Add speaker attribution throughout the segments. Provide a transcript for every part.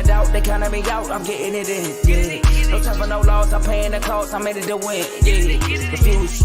Speaker 1: the doubt, they counting me out, I'm getting it in, yeah. No time for no loss, I'm paying the cost, I'm ready to win, yeah. Refuse,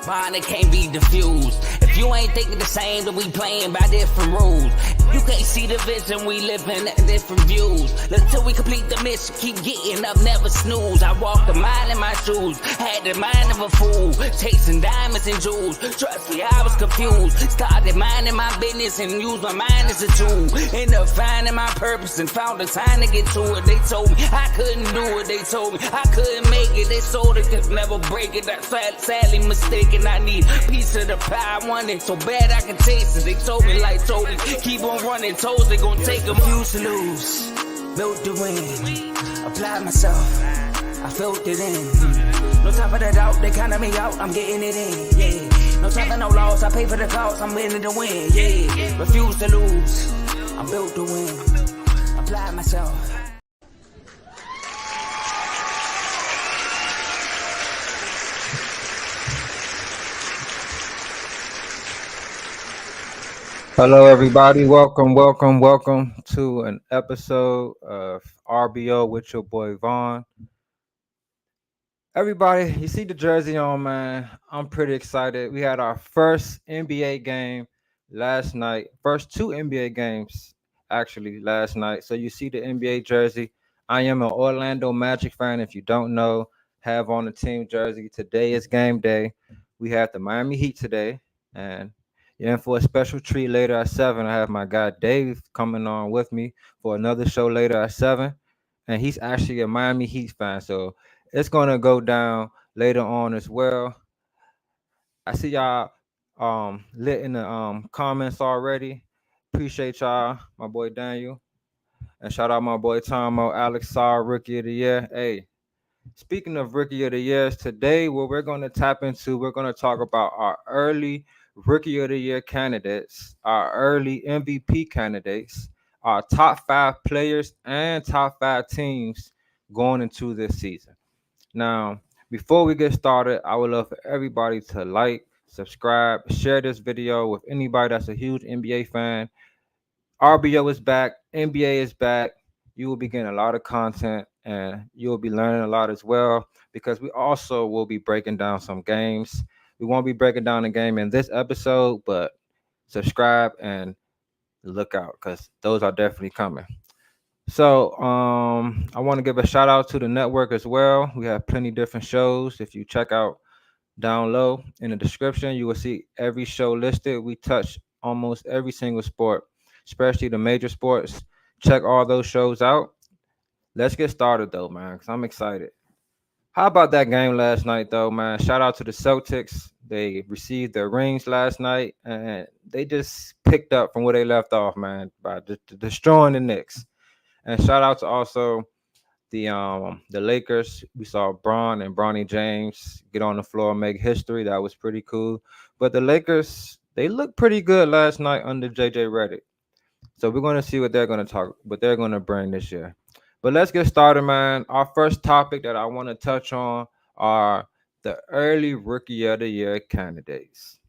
Speaker 1: mine, it can't be diffused. If you ain't thinking the same, then we playing by different rules. You can't see the vision, we living at different views. Until we complete the mission, keep getting up, never snooze. I walked a mile in my shoes, had the mind of a fool, chasing diamonds and jewels. Trust me, I was confused. Started minding my business and used my mind as a tool. Ended up finding my purpose and found the time to get to it. They told me I couldn't do it, they told me I couldn't make it. They sold it, could never break it. That's sadly mistaken. I need a piece of the pie, I want it so bad I can taste it. They told me like told me, keep on running, toes they gon' take them. Refuse to lose, built to win, applied myself, I felt it in. No time for the doubt, they counting me out, I'm getting it in, yeah. No time for no loss, I pay for the cost, I'm winning to win, yeah. Refuse to lose, I'm built to win, applied myself.
Speaker 2: Hello, everybody. Welcome to an episode of RBO with your boy Vaughn. Everybody, you see the jersey on, man. I'm pretty excited. We had our first NBA game last night. First two NBA games, actually, last night. So you see the NBA jersey. I am an Orlando Magic fan. If you don't know, have on the team jersey. Today is game day. We have the Miami Heat today. And you're in for a special treat later at 7. I have my guy Dave coming on with me for another show later at 7. And he's actually a Miami Heat fan. So it's going to go down later on as well. I see y'all lit in the comments already. Appreciate y'all, my boy Daniel. And shout out my boy Tomo, Alex Sarr, Rookie of the Year. Hey, speaking of Rookie of the Years, today what we're going to tap into, we're going to talk about our early Rookie of the Year candidates, our early MVP candidates, our top 5 players and top 5 teams going into this season. Now, before we get started, I would love for everybody to like, subscribe, share this video with anybody that's a huge NBA fan. RBO is back, NBA is back. You will be getting a lot of content and you will be learning a lot as well, because we also will be breaking down some games. We won't be breaking down the game in this episode, but subscribe and look out, because those are definitely coming. So I want to give a shout out to the network as well. We have plenty different shows. If you check out down low in the description, you will see every show listed. We touch almost every single sport, especially the major sports. Check all those shows out. Let's get started though, man, because I'm excited. How about that game last night, though, man? Shout out to the Celtics. They received their rings last night, and they just picked up from where they left off, man, by destroying the Knicks. And shout out to also the Lakers. We saw Bron and Bronny James get on the floor and make history. That was pretty cool. But the Lakers, they looked pretty good last night under JJ Redick. So we're going to see what they're going to bring this year. But let's get started, man. Our first topic that I want to touch on are the early Rookie of the Year candidates.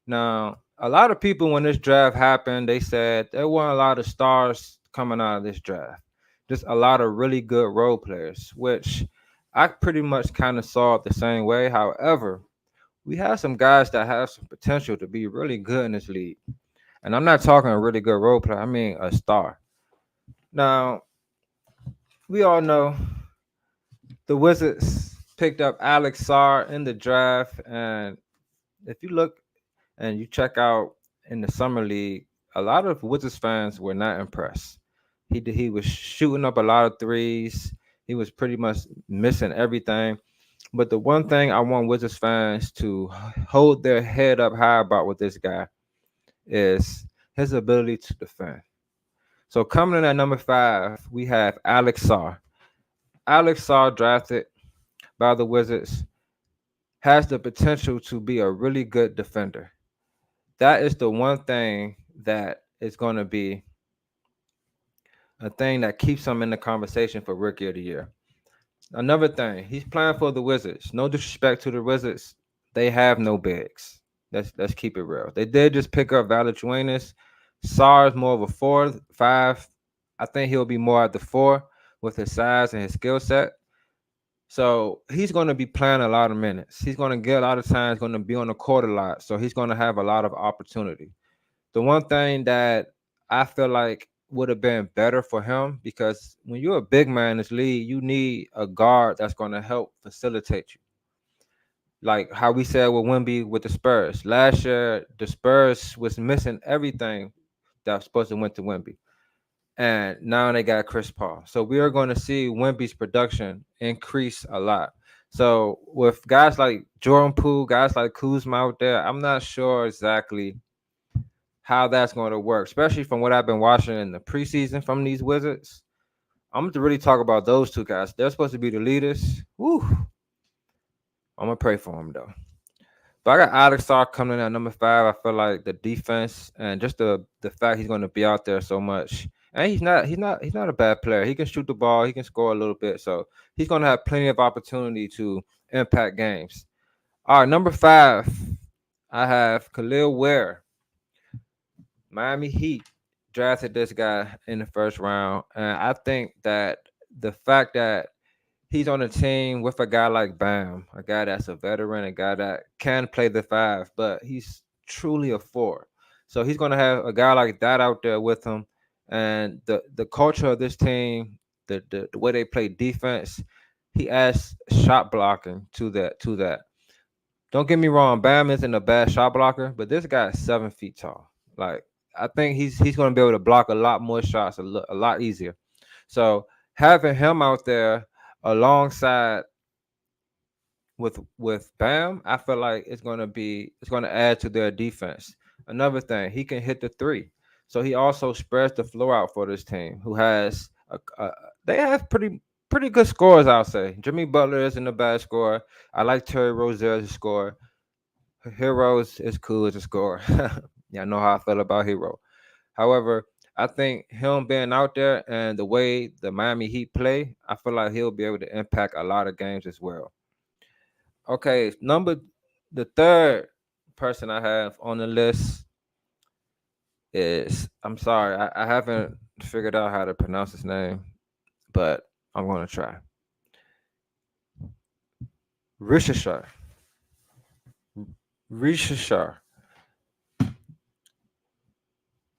Speaker 2: Now, a lot of people, when this draft happened, they said there weren't a lot of stars coming out of this draft. Just a lot of really good role players, which I pretty much kind of saw it the same way. However, we have some guys that have some potential to be really good in this league. And I'm not talking a really good role player. I mean a star. Now, we all know the Wizards picked up Alex Sarr in the draft. And if you look and you check out in the summer league, a lot of Wizards fans were not impressed. He was shooting up a lot of threes. He was pretty much missing everything. But the one thing I want Wizards fans to hold their head up high about with this guy is his ability to defend. So coming in at number 5, we have Alex Sarr. Alex Sarr, drafted by the Wizards, has the potential to be a really good defender. That is the one thing that is going to be a thing that keeps him in the conversation for Rookie of the Year. Another thing, he's playing for the Wizards. No disrespect to the Wizards. They have no bigs. Let's keep it real. They did just pick up Valanciunas. Sarr is more of a 4-5 I think he'll be more at the four with his size and his skill set. So he's going to be playing a lot of minutes. He's going to get a lot of time. He's going to be on the court a lot. So he's going to have a lot of opportunity. The one thing that I feel like would have been better for him, because when you're a big man in this league, you need a guard that's going to help facilitate you. Like how we said with Wemby with the Spurs. Last year, the Spurs was missing everything that was supposed to went to Wemby. And now they got Chris Paul. So we are going to see Wemby's production increase a lot. So with guys like Jordan Poole, guys like Kuzma out there, I'm not sure exactly how that's going to work, especially from what I've been watching in the preseason from these Wizards. I'm going to really talk about those two guys. They're supposed to be the leaders. Woo. I'm going to pray for them, though. But I got Alex Stark coming in at number 5. I feel like the defense and just the fact he's going to be out there so much. And he's not a bad player. He can shoot the ball, he can score a little bit. So he's going to have plenty of opportunity to impact games. All right, number 5, I have Khalil Ware. Miami Heat drafted this guy in the first round, and I think that the fact that he's on a team with a guy like Bam, a guy that's a veteran, a guy that can play the 5, but he's truly a 4. So he's going to have a guy like that out there with him, and the culture of this team, the way they play defense, he adds shot blocking to that. Don't get me wrong, Bam isn't a bad shot blocker, but this guy is 7 feet tall. Like I think he's going to be able to block a lot more shots, a lot easier. So having him out there alongside with Bam, I feel like it's going to add to their defense. Another thing, he can hit the three, so he also spreads the floor out for this team, who has they have pretty good scores. I'll say Jimmy Butler isn't a bad scorer. I like Terry Rozier as a scorer. Heroes is cool as a scorer. Yeah, I know how I feel about Hero. However, I think him being out there and the way the Miami Heat play, I feel like he'll be able to impact a lot of games as well. Okay, the third person I have on the list is, I'm sorry, I haven't figured out how to pronounce his name, but I'm gonna try. Rishashar. Rishashar.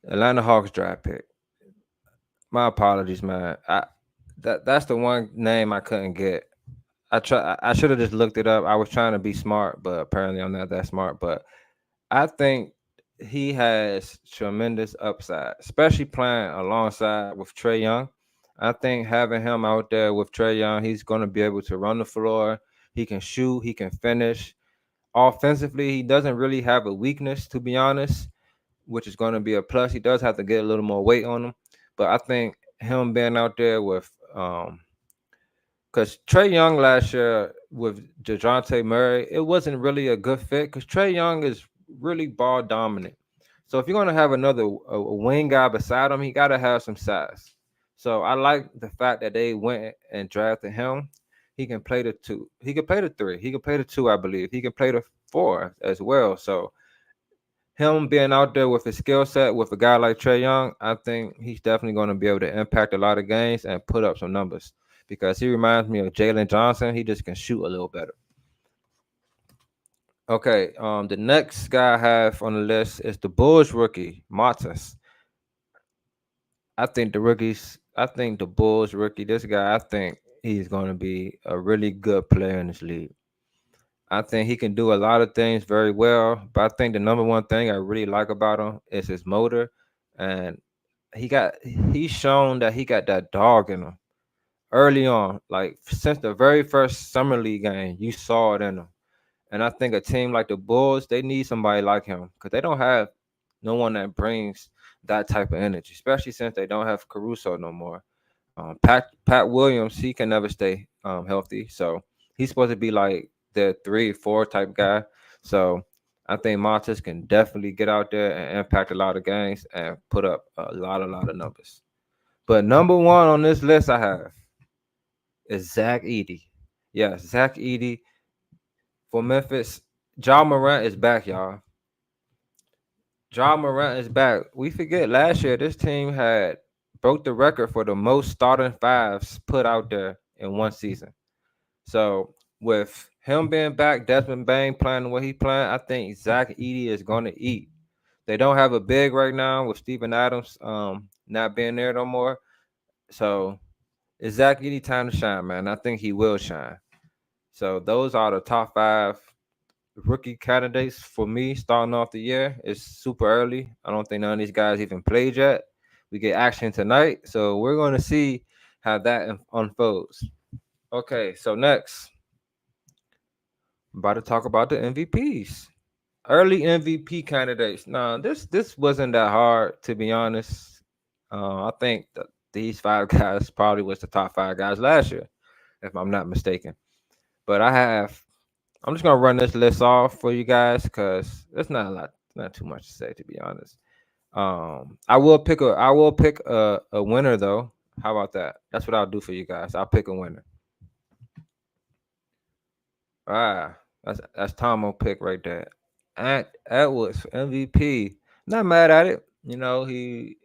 Speaker 2: Atlanta Hawks draft pick. My apologies, man. That's the one name I couldn't get. I should have just looked it up. I was trying to be smart, but apparently I'm not that smart. But I think he has tremendous upside, especially playing alongside with Trey Young. I think having him out there with Trey Young, he's going to be able to run the floor. He can shoot. He can finish. Offensively, he doesn't really have a weakness, to be honest, which is going to be a plus. He does have to get a little more weight on him, but I think him being out there with because Trey Young last year with DeJounte Murray, it wasn't really a good fit because Trey Young is really ball dominant. So if you're gonna have another a wing guy beside him, he gotta have some size. So I like the fact that they went and drafted him. He can play the 2. He can play the 3. He can play the 2, I believe. He can play the 4 as well. So him being out there with his skill set with a guy like Trey Young, I think he's definitely going to be able to impact a lot of games and put up some numbers because he reminds me of Jalen Johnson. He just can shoot a little better. Okay, the next guy I have on the list is the Bulls rookie, Montes. I think the Bulls rookie, this guy, I think he's going to be a really good player in this league. I think he can do a lot of things very well, but I think the number one thing I really like about him is his motor, and he's shown that he got that dog in him early on. Like since the very first summer league game, you saw it in him. And I think a team like the Bulls, they need somebody like him because they don't have no one that brings that type of energy, especially since they don't have Caruso no more. Pat Williams, he can never stay healthy, so he's supposed to be like the 3-4 type guy. So I think Montes can definitely get out there and impact a lot of games and put up a lot of numbers. But number one on this list I have is Zach Edey. Yes, Zach Edey for Memphis. Ja Morant is back, y'all. Ja Morant is back. We forget last year this team had broke the record for the most starting fives put out there in one season. So with him being back, Desmond Bain playing the way he playing, I think Zach Edey is going to eat. They don't have a big right now with Steven Adams not being there no more. So it's Zach Edey time to shine, man. I think he will shine. So those are the top five rookie candidates for me starting off the year. It's super early. I don't think none of these guys even played yet. We get action tonight, so we're going to see how that unfolds. Okay, so next, I'm about to talk about the MVPs. Early MVP candidates. Now, this wasn't that hard to be honest. I think that these five guys probably was the top five guys last year, if I'm not mistaken. But I'm just gonna run this list off for you guys because it's not a lot, not too much to say to be honest. I will pick a winner though. How about that? That's what I'll do for you guys. I'll pick a winner. That's Tomo pick right there. Ant Edwards for MVP. Not mad at it. You know, he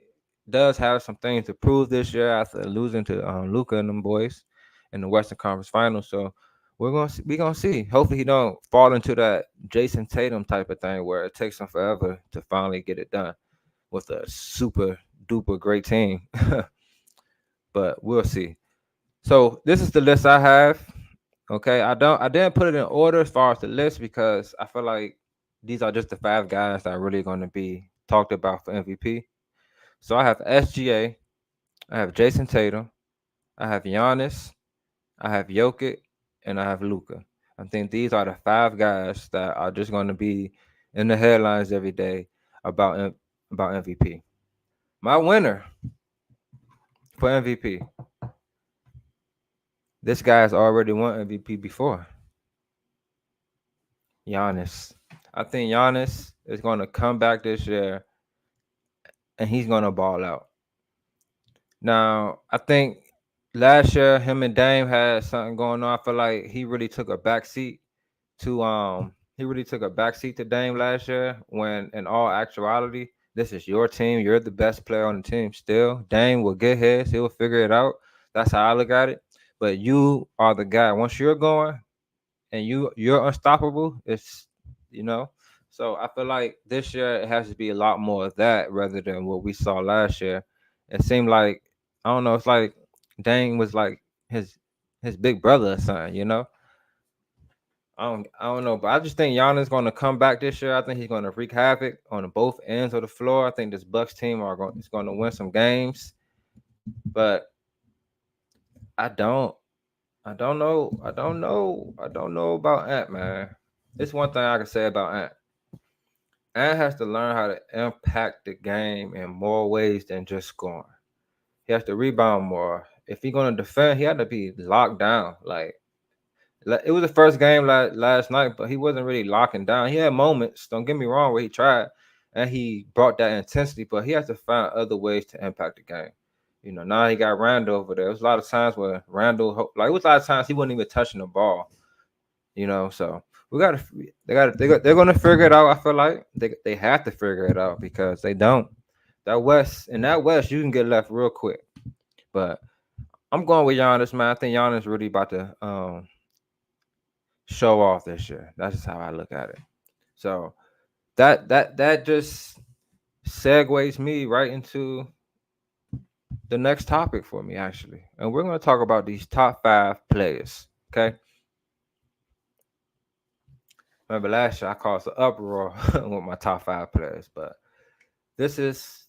Speaker 2: does have some things to prove this year after losing to Luca and them boys in the Western Conference Finals. So we're gonna see. Hopefully he don't fall into that Jason Tatum type of thing where it takes him forever to finally get it done with a super duper great team. But we'll see. So this is the list I have. Okay, I didn't put it in order as far as the list because I feel like these are just the five guys that are really going to be talked about for MVP. So I have SGA, I have Jason Tatum, I have Giannis, I have Jokic, and I have Luca. I think these are the five guys that are just going to be in the headlines every day about MVP. My winner for MVP. This guy has already won MVP before. Giannis. I think Giannis is going to come back this year and he's going to ball out. Now, I think last year him and Dame had something going on. I feel like he really took a backseat to Dame last year when in all actuality, this is your team. You're the best player on the team still. Dame will get his, he'll figure it out. That's how I look at it. But you are the guy. Once you're going, and you're unstoppable. It's you know. So I feel like this year it has to be a lot more of that rather than what we saw last year. It seemed like I don't know. It's like Dane was like his big brother or something. You know. I don't know, but I just think Giannis going to come back this year. I think he's going to wreak havoc on both ends of the floor. I think this Bucks team is going to win some games, but I don't. I don't know. I don't know. I don't know about Ant, man. It's one thing I can say about Ant. Ant has to learn how to impact the game in more ways than just scoring. He has to rebound more. If he's going to defend, he had to be locked down. Like it was the first game last night, but he wasn't really locking down. He had moments, don't get me wrong, where he tried and he brought that intensity, but he has to find other ways to impact the game. You know, now he got Randall over there. It was a lot of times where Randall, like, it was a lot of times he wasn't even touching the ball. You know, so they're gonna figure it out. I feel like they have to figure it out because they don't. That West, you can get left real quick. But I'm going with Giannis, man. I think Giannis really about to show off this year. That's just how I look at it. So that just segues me right into the next topic for me, actually. And we're going to talk about these top five players. Okay. Remember last year I caused an uproar with my top five players, but this is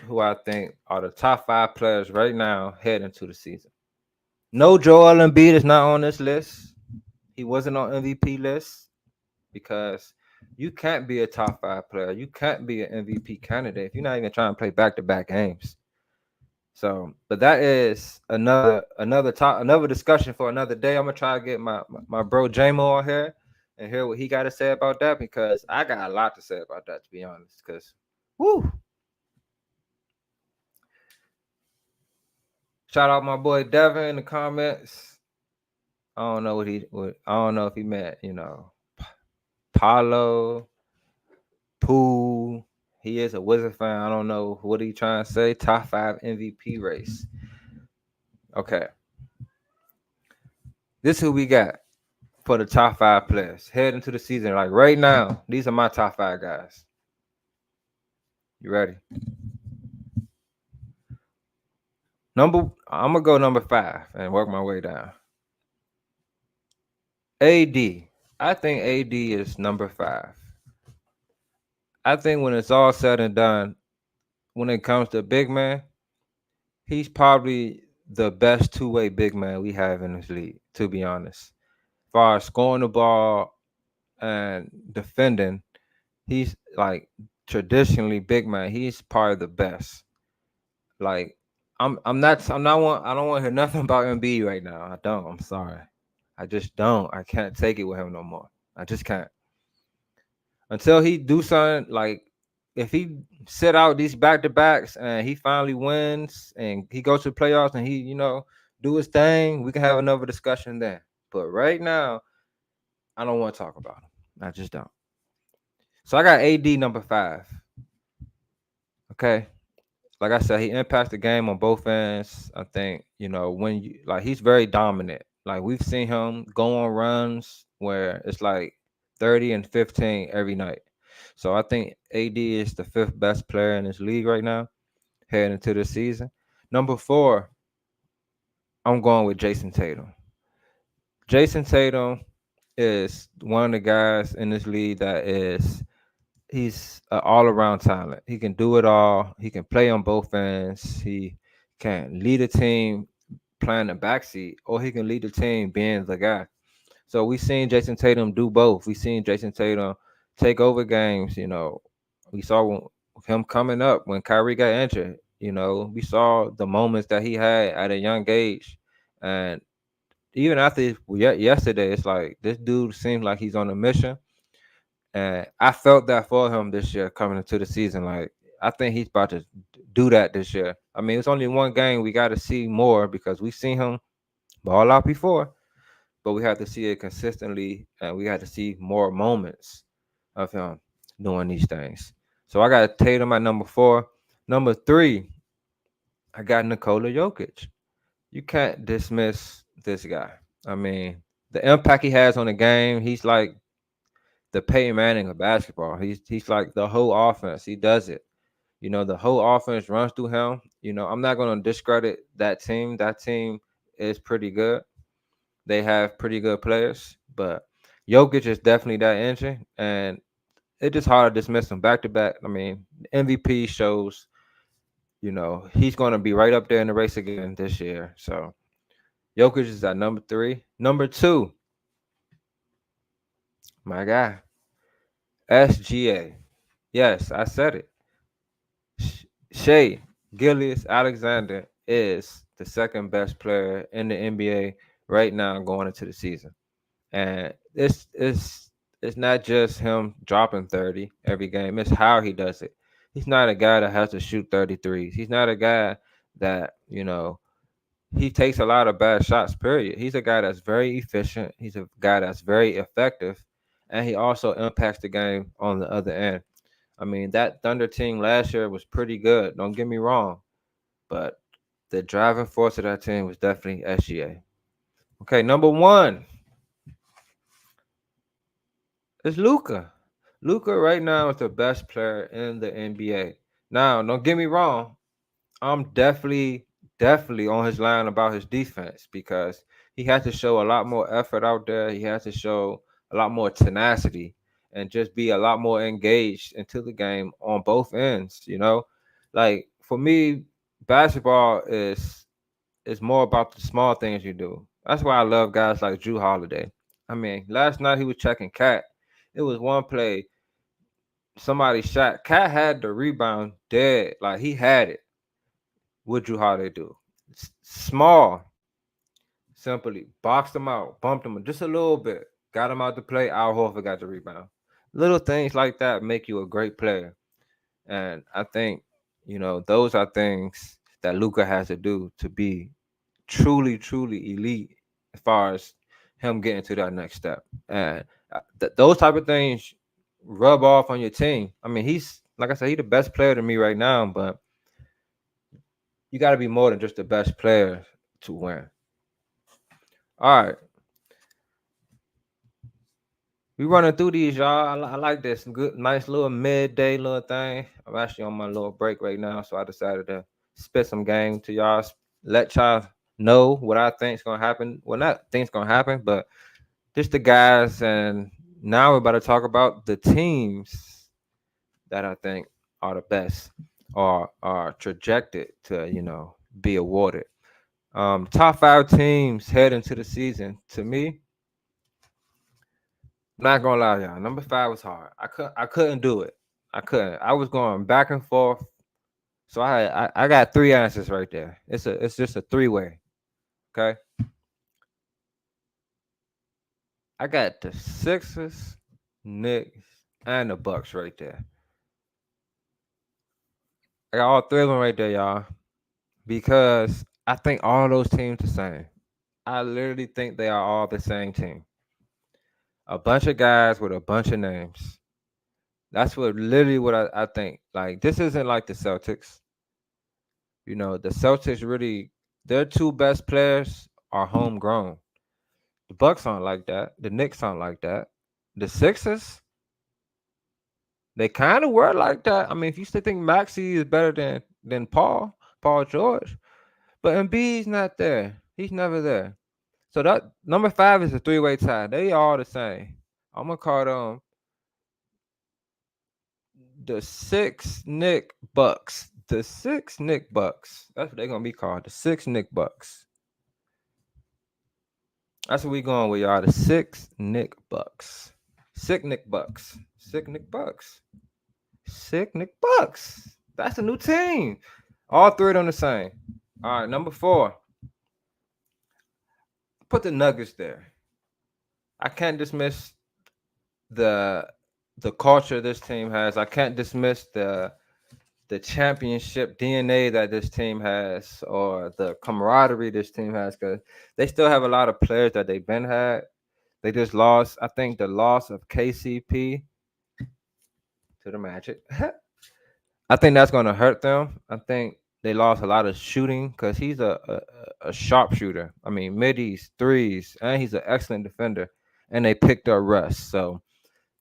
Speaker 2: who I think are the top five players right now heading into the season. No, Joel Embiid is not on this list. He wasn't on MVP list because you can't be a top five player. You can't be an MVP candidate if you're not even trying to play back-to-back games. So, but that is another discussion for another day. I'm gonna try to get my bro JMO on here and hear what he got to say about that because I got a lot to say about that, to be honest. Because, woo! Shout out my boy Devin in the comments. I don't know I don't know if he meant, Paulo, Pooh. He is a Wizard fan. I don't know what he trying to say. Top 5 MVP race. Okay, this who we got for the top 5 players heading into the season. Like right now, these are my top 5 guys. You ready? I'm gonna go number 5 and work my way down. AD. I think AD is number 5. I think when it's all said and done, when it comes to big man, he's probably the best two-way big man we have in this league, to be honest. As far as scoring the ball and defending, he's like traditionally big man. He's probably the best. Like I don't want to hear nothing about MB right now. I don't. I'm sorry. I just don't. I can't take it with him no more. I just can't. Until he do something like if he sit out these back to backs and he finally wins and he goes to the playoffs and he, do his thing, we can have another discussion then. But right now, I don't want to talk about him. I just don't. So I got AD number 5. Okay. Like I said, he impacts the game on both ends. I think, when you like he's very dominant. Like we've seen him go on runs where it's like 30 and 15 every night. So I think AD is the 5th best player in this league right now, heading into the season. Number 4, I'm going with Jason Tatum. Jason Tatum is one of the guys in this league that he's an all-around talent. He can do it all. He can play on both ends. He can lead a team playing the backseat, or he can lead the team being the guy. So we seen Jason Tatum do both. We seen Jason Tatum take over games. We saw him coming up when Kyrie got injured. We saw the moments that he had at a young age, and even after yesterday, it's like this dude seems like he's on a mission. And I felt that for him this year coming into the season. Like, I think he's about to do that this year. I mean, it's only one game. We got to see more because we've seen him ball out before, but we have to see it consistently and we have to see more moments of him doing these things. So I got Tatum at number 4. Number 3, I got Nikola Jokic. You can't dismiss this guy. I mean, the impact he has on the game, he's like the Peyton Manning of basketball. He's like the whole offense. He does it. The whole offense runs through him. I'm not going to discredit that team. That team is pretty good. They have pretty good players, but Jokic is definitely that engine, and it's just hard to dismiss him back to back. I mean, MVP shows, he's going to be right up there in the race again this year. So Jokic is at number 3. Number 2, my guy, SGA. Yes, I said it. Shea Gilgeous-Alexander is the 2nd best player in the NBA right now going into the season. And it's not just him dropping 30 every game. It's how he does it. He's not a guy that has to shoot 33s. He's not a guy that, he takes a lot of bad shots, period. He's a guy that's very efficient. He's a guy that's very effective. And he also impacts the game on the other end. I mean, that Thunder team last year was pretty good. Don't get me wrong. But the driving force of that team was definitely SGA. Okay, number 1 is Luka. Luka right now is the best player in the NBA. Now, don't get me wrong. I'm definitely on his line about his defense because he has to show a lot more effort out there. He has to show a lot more tenacity and just be a lot more engaged into the game on both ends. Like for me, basketball is more about the small things you do. That's why I love guys like Drew Holiday. I mean, last night he was checking Cat. It was one play, somebody shot. Cat had the rebound dead, like he had it. What Drew Holiday do? Small, simply boxed him out, bumped him just a little bit, got him out to play. Al Horford got the rebound. Little things like that make you a great player, and I think those are things that Luka has to do to be truly, truly elite as far as him getting to that next step. And those type of things rub off on your team. I mean, he's Like I said, he the best player to me right now, but you got to be more than just the best player to win. All right, we running through these, y'all. I like this good, nice little midday little thing. I'm actually on my little break right now, so I decided to spit some game to y'all, let y'all know what I think's gonna happen. Well, not think's gonna happen, but just the guys. And now we're about to talk about the teams that I think are the best or are trajected to, be awarded. Top five teams head into the season. To me, not gonna lie, y'all. Number five was hard. I couldn't do it. I couldn't. I was going back and forth. So I got three answers right there. It's just a three-way. Okay. I got the Sixers, Knicks, and the Bucks right there. I got all three of them right there, y'all. Because I think all those teams the same. I literally think they are all the same team. A bunch of guys with a bunch of names. That's what I think. Like this isn't like the Celtics. The Celtics really their two best players are homegrown. The Bucks aren't like that. The Knicks aren't like that. The Sixers, they kind of were like that. I mean, if you still think Maxi is better than Paul George, but Embiid's not there. He's never there. So that number five is a three-way tie. They all the same. I'm gonna call them the six Nick Bucks. The six Nick Bucks. That's what they're gonna be called. The six Nick Bucks. That's what we going with, y'all. The six Nick Bucks. Sick Nick Bucks. Sick Nick Bucks. Sick Nick Bucks. That's a new team. All three of them the same. All right, number four. Put the Nuggets there. I can't dismiss the culture this team has. I can't dismiss the championship DNA that this team has or the camaraderie this team has because they still have a lot of players that they've been had. They just lost. I think the loss of KCP to the Magic. I think that's going to hurt them. I think they lost a lot of shooting because he's a sharpshooter. I mean, middies, threes, and he's an excellent defender. And they picked up Russ. So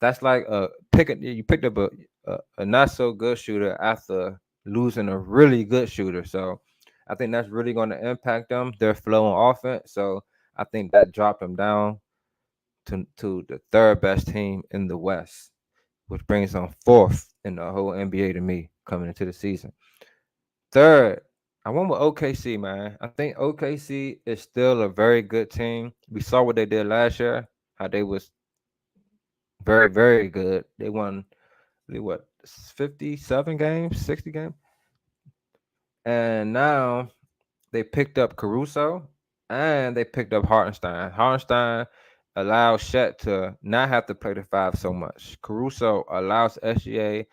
Speaker 2: that's like you picked up a not so good shooter after losing a really good shooter. So I think that's really going to impact them, their flow on offense. So I think that dropped them down to the third best team in the West, which brings them fourth in the whole NBA to me coming into the season. Third, I went with OKC, man. I think OKC is still a very good team. We saw what they did last year, how they was very, very good. They won, what, 57 games, 60 games? And now they picked up Caruso and they picked up Hartenstein. Hartenstein allows Shet to not have to play the five so much. Caruso allows SGA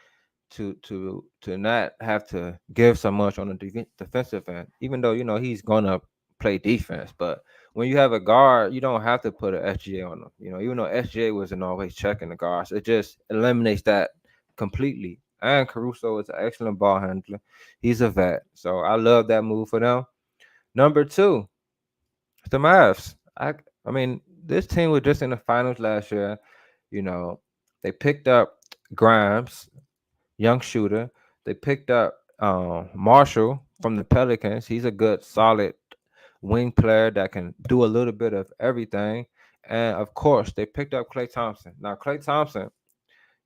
Speaker 2: to not have to give so much on the defensive end, even though he's gonna play defense. But when you have a guard, you don't have to put an SGA on them. Even though SGA wasn't always checking the guards, it just eliminates that completely. And Caruso is an excellent ball handler. He's a vet, so I love that move for them. Number two, the Mavs. I mean, this team was just in the finals last year. You know, they picked up Grimes, young shooter. They picked up Marshall from the Pelicans. He's a good, solid wing player that can do a little bit of everything. And of course, they picked up Klay Thompson. Now, Klay Thompson,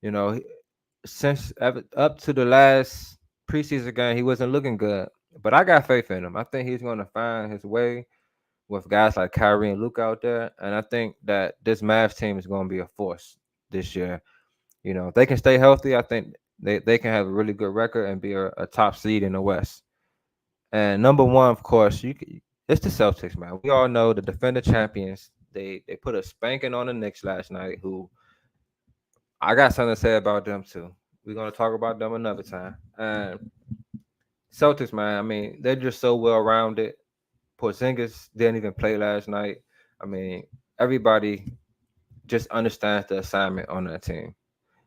Speaker 2: you know, since up to the last preseason game, he wasn't looking good. But I got faith in him. I think he's going to find his way with guys like Kyrie and Luke out there. And I think that this Mavs team is going to be a force this year. If they can stay healthy, I think they can have a really good record and be a top seed in the West. And number one, of course, it's the Celtics, man. We all know the defender champions. They put a spanking on the Knicks last night, who I got something to say about them too. We're gonna talk about them another time. And Celtics, man, I mean, they're just so well rounded. Porzingis didn't even play last night. I mean, everybody just understands the assignment on that team.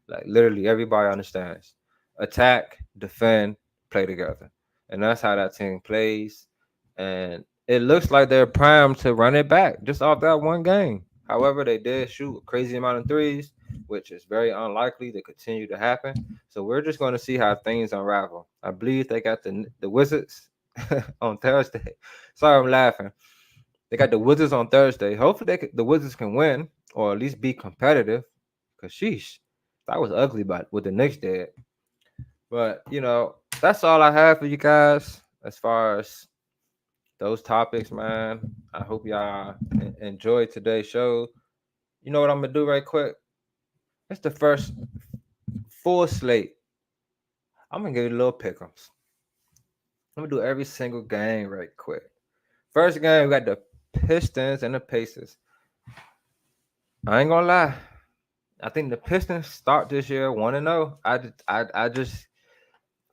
Speaker 2: Like literally everybody understands. attack, defend, play together. And that's how that team plays. And it looks like they're primed to run it back just off that one game. However, they did shoot a crazy amount of threes, which is very unlikely to continue to happen. So we're just going to see how things unravel. I believe they got the Wizards on Thursday. Sorry, I'm laughing. They got the Wizards on Thursday. Hopefully, the Wizards can win or at least be competitive. Cause sheesh, that was ugly, but what the Knicks did. But that's all I have for you guys as far as those topics, man. I hope y'all enjoyed today's show. You know what I'm gonna do right quick? It's the first full slate. I'm gonna give you a little pick'ems. I'm gonna do every single game right quick. First game, we got the Pistons and the Pacers. I ain't gonna lie. I think the Pistons start this year 1-0.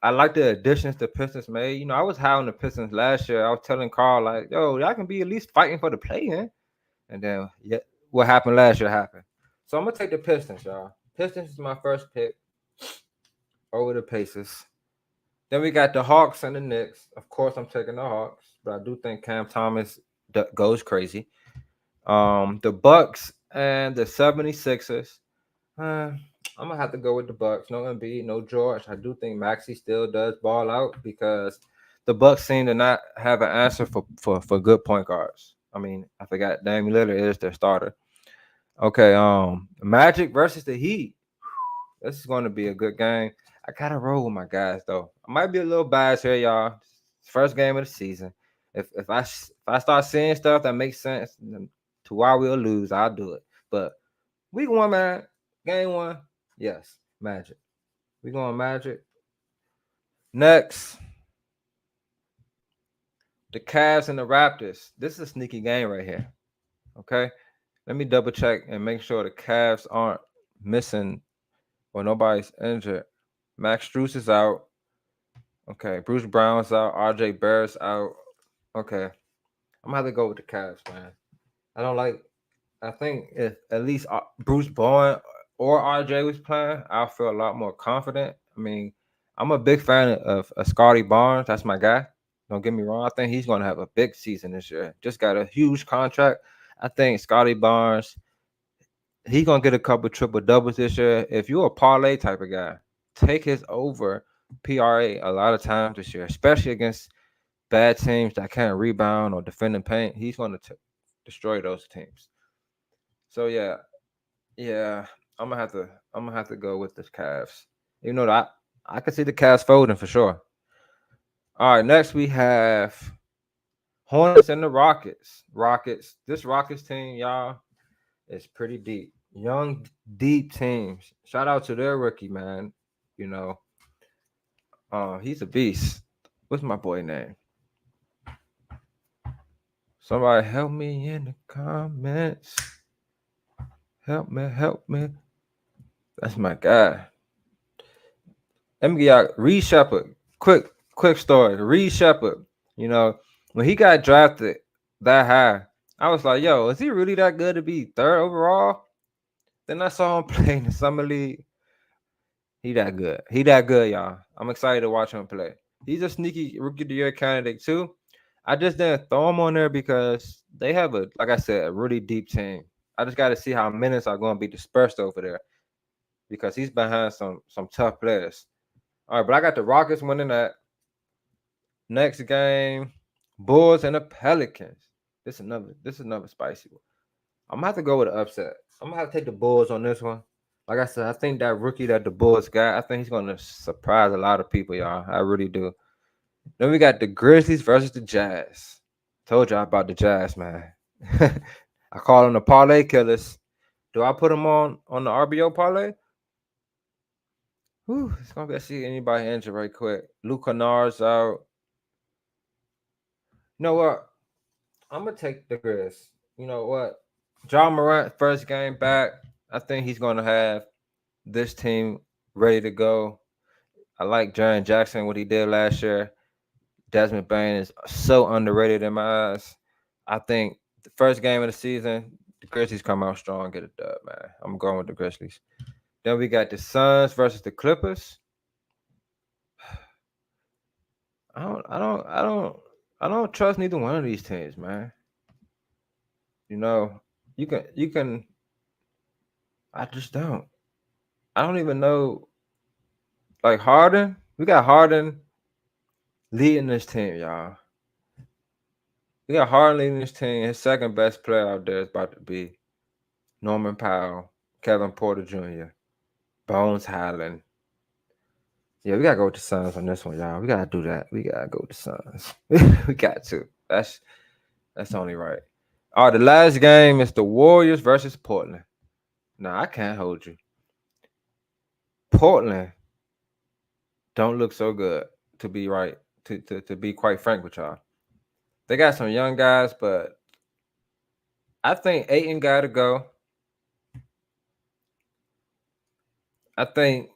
Speaker 2: I like the additions the Pistons made. I was high on the Pistons last year. I was telling Carl like, yo, y'all can be at least fighting for the play-in. And then what happened last year happened. So I'm gonna take the Pistons, y'all. Pistons is my first pick over the Pacers. Then we got the Hawks and the Knicks. Of course, I'm taking the Hawks, but I do think Cam Thomas goes crazy. The Bucks and the 76ers. I'm gonna have to go with the Bucks. No Embiid, no George. I do think Maxey still does ball out because the Bucks seem to not have an answer for good point guards. I mean, I forgot Damian Lillard is their starter. Okay, Magic versus the Heat. This is going to be a good game. I gotta roll with my guys though. I might be a little biased here, y'all. First game of the season. If I start seeing stuff that makes sense to why we'll lose, I'll do it. But week one, man, game one, yes, Magic. We going Magic. Next, the Cavs and the Raptors. This is a sneaky game right here. Okay, let me double check and make sure the Cavs aren't missing or nobody's injured. Max Strus is out. Okay, Bruce Brown's out. RJ Barrett's out. Okay, I'm gonna have to go with the Cavs, man. I think if at least Bruce Bowen or RJ was playing, I'll feel a lot more confident. I mean, I'm a big fan of Scotty Barnes. That's my guy. Don't get me wrong. I think he's going to have a big season this year. Just got a huge contract. I think Scotty Barnes, he's going to get a couple triple doubles this year. If you're a parlay type of guy, take his over PRA a lot of times this year, especially against bad teams that can't rebound or defend and paint. He's going to destroy those teams. So yeah, I'm gonna have to go with the Cavs. Even though I can see the Cavs folding for sure. All right, next we have Hornets and the Rockets. This Rockets team, y'all, is pretty deep. Young, deep teams. Shout out to their rookie, man. He's a beast. What's my boy name? Somebody help me in the comments. Help me. That's my guy. Let me get y'all Reed Shepard. Quick story. Reed Shepard. When he got drafted that high, I was like, yo, is he really that good to be third overall? Then I saw him play in the summer league. He that good, y'all. I'm excited to watch him play. He's a sneaky rookie of the year candidate too. I just didn't throw him on there because they have like I said, a really deep team. I just got to see how minutes are going to be dispersed over there because he's behind some tough players. All right, but I got the Rockets winning that. Next game, Bulls and the Pelicans. This is another spicy one. I'm gonna have to go with an upset. I'm gonna have to take the Bulls on this one. Like I said, I think that rookie that the Bulls got, I think he's gonna surprise a lot of people, y'all. I really do. Then we got the Grizzlies versus the Jazz. Told y'all about the Jazz, man. I call them the parlay killers. Do I put them on the RBO parlay? Whew, it's gonna be see anybody injured right quick. Luke Kennard's out. You know what? I'm gonna take the Grizz. You know what? John Morant, first game back. I think he's gonna have this team ready to go. I like Jaren Jackson, what he did last year. Desmond Bain is so underrated in my eyes. I think the first game of the season, the Grizzlies come out strong, get a dub, man. I'm going with the Grizzlies. Then we got the Suns versus the Clippers. I don't trust neither one of these teams, man. You know, you can. I just don't. I don't even know. Like Harden, we got Harden leading this team, y'all. We got Harden leading this team. His second best player out there is about to be Norman Powell, Kevin Porter Jr., Bones Highland. Yeah, we gotta go with the Suns on this one, y'all. We gotta do that. We gotta go with the Suns. We got to. That's only right. All right, the last game is the Warriors versus Portland. Now I can't hold you. Portland don't look so good, to be right. To be quite frank with y'all. They got some young guys, but I think Ayton got to go. I think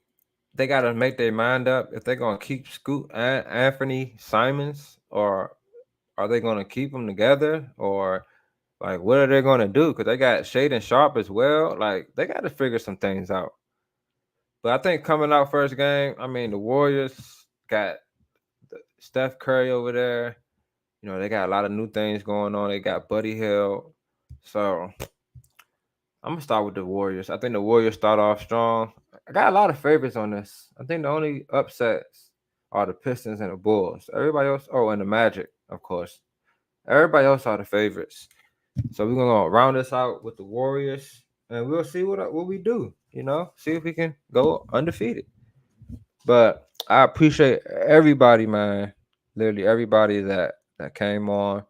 Speaker 2: they got to make their mind up if they're going to keep Scoot and Anthony Simons, or are they going to keep them together, or like what are they going to do? Because they got Shaden Sharp as well. Like they got to figure some things out. But I think coming out first game, I mean, the Warriors got Steph Curry over there. You know, they got a lot of new things going on. They got Buddy Hield. So I'm going to start with the Warriors. I think the Warriors start off strong. I got a lot of favorites on this. I think the only upsets are the Pistons and the Bulls. Everybody else, and the Magic, of course. Everybody else are the favorites. So we're going to round this out with the Warriors, and we'll see what we do, you know, see if we can go undefeated. But I appreciate everybody, man, literally everybody that came on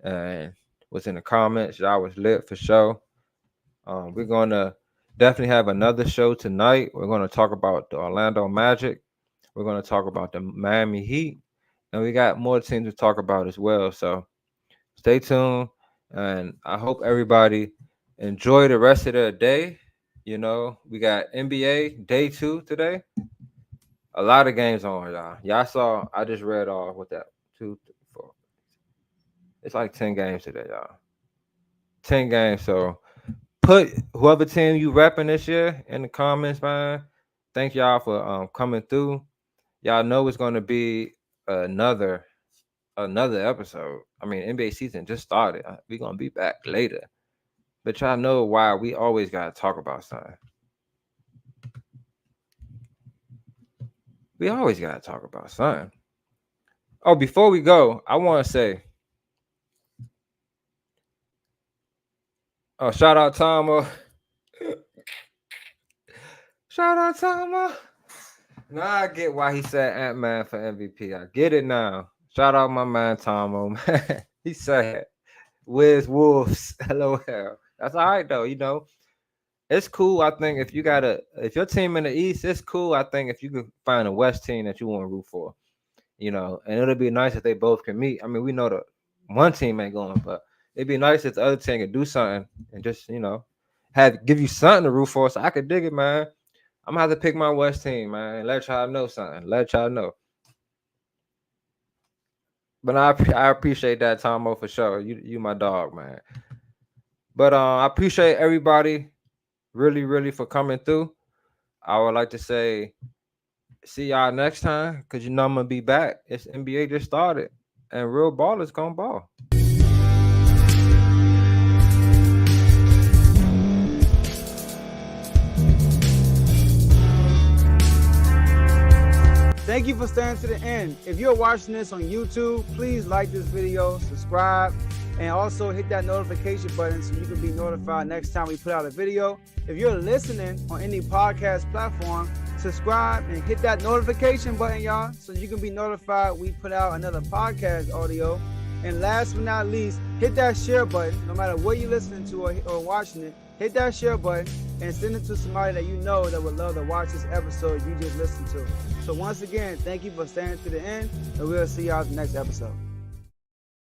Speaker 2: and was in the comments. Y'all was lit for sure. We're going to definitely have another show tonight. We're going to talk about the Orlando Magic. We're going to talk about the Miami Heat. And we got more teams to talk about as well. So stay tuned. And I hope everybody enjoy the rest of their day. You know, we got NBA Day 2 today. A lot of games on, y'all. Y'all saw, I just read off with that 2, 3, 4. It's like 10 games today, y'all. 10 games. So put whoever team you repping this year in the comments, man. Thank y'all for coming through. Y'all know it's going to be another episode. I mean, NBA season just started. We're going to be back later. But y'all know why we always got to talk about something. We always got to talk about something. Oh, before we go, I want to say, shout out Tomo. Shout out Tomo. Now I get why he said Ant-Man for MVP. I get it now. Shout out my man Tomo, man. He said, "Where's Wolves?" LOL. That's all right though. You know, it's cool. I think if your team in the East, it's cool. I think if you could find a West team that you want to root for, you know, and it'll be nice if they both can meet. I mean, we know the one team ain't going, but it'd be nice if the other team could do something and just, you know, give you something to root for. So I could dig it, man. I'm gonna have to pick my West team, man. Let y'all know something. Let y'all know. But I appreciate that, Tomo, for sure. You my dog, man. But I appreciate everybody really, really for coming through. I would like to say see y'all next time, because you know I'm gonna be back. It's NBA just started, and real ballers gonna ball.
Speaker 3: Thank you for staying to the end. If you're watching this on YouTube, please like this video, subscribe, and also hit that notification button so you can be notified next time we put out a video. If you're listening on any podcast platform, subscribe and hit that notification button, y'all, so you can be notified we put out another podcast audio. And last but not least, hit that share button. No matter what you're listening to or watching it, hit that share button and send it to somebody that you know that would love to watch this episode you just listened to. So once again, thank you for staying to the end, and we'll see y'all in the next episode.